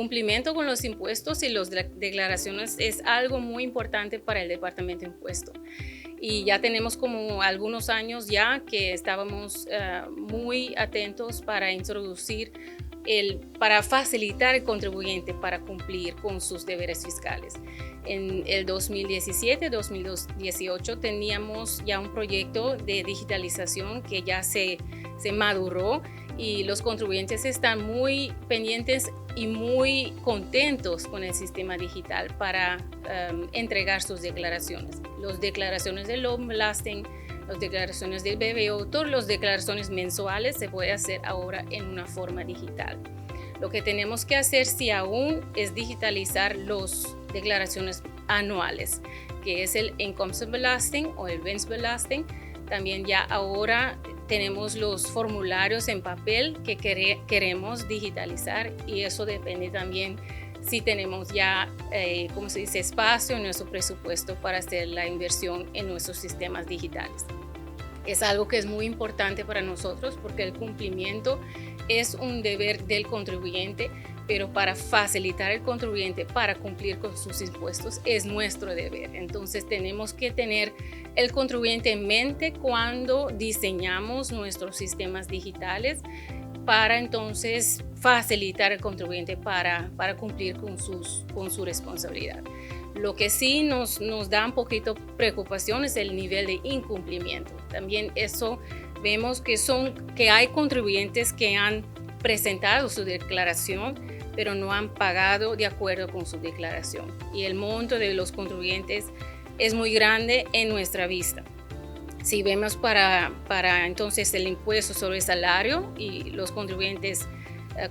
cumplimiento con los impuestos y las declaraciones es algo muy importante para el Departamento de Impuestos. Y ya tenemos como algunos años ya que estábamos muy atentos para introducir para facilitar al contribuyente para cumplir con sus deberes fiscales. En el 2017-2018 teníamos ya un proyecto de digitalización que ya se maduró y los contribuyentes están muy pendientes y muy contentos con el sistema digital para entregar sus declaraciones. Las declaraciones del loan blasting, las declaraciones del BBO, todas las declaraciones mensuales se puede hacer ahora en una forma digital. Lo que tenemos que hacer si aún es digitalizar las declaraciones anuales, que es el income blasting o el bench blasting. También ya ahora tenemos los formularios en papel que queremos digitalizar y eso depende también si tenemos ya, espacio en nuestro presupuesto para hacer la inversión en nuestros sistemas digitales. Es algo que es muy importante para nosotros porque el cumplimiento es un deber del contribuyente, pero para facilitar al contribuyente para cumplir con sus impuestos es nuestro deber. Entonces tenemos que tener el contribuyente en mente cuando diseñamos nuestros sistemas digitales para entonces facilitar al contribuyente para cumplir con su responsabilidad. Lo que sí nos da un poquito preocupación es el nivel de incumplimiento. También eso vemos que hay contribuyentes que han presentado su declaración, pero no han pagado de acuerdo con su declaración. Y el monto de los contribuyentes es muy grande en nuestra vista. Si vemos para entonces el impuesto sobre el salario y los contribuyentes,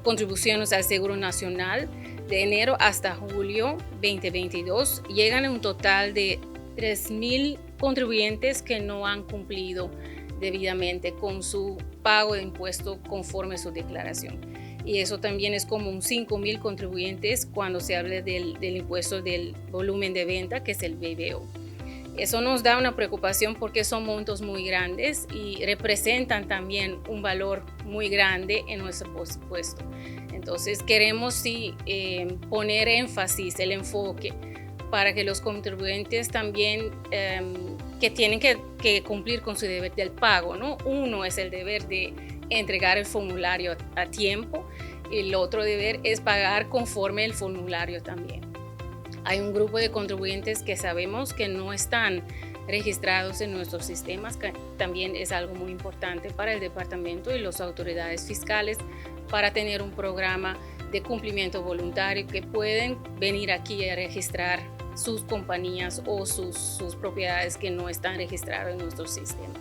contribuciones al Seguro Nacional, de enero hasta julio 2022 llegan a un total de 3,000 contribuyentes que no han cumplido debidamente con su pago de impuesto conforme a su declaración. Y eso también es como un 5,000 contribuyentes cuando se habla del impuesto del volumen de venta, que es el BBO. Eso nos da una preocupación porque son montos muy grandes y representan también un valor muy grande en nuestro presupuesto. Entonces queremos poner énfasis, el enfoque, para que los contribuyentes también que tienen que cumplir con su deber del pago, ¿no? Uno es el deber de entregar el formulario a tiempo y el otro deber es pagar conforme el formulario también. Hay un grupo de contribuyentes que sabemos que no están registrados en nuestros sistemas, que también es algo muy importante para el departamento y las autoridades fiscales para tener un programa de cumplimiento voluntario que pueden venir aquí a registrar sus compañías o sus propiedades que no están registradas en nuestro sistema.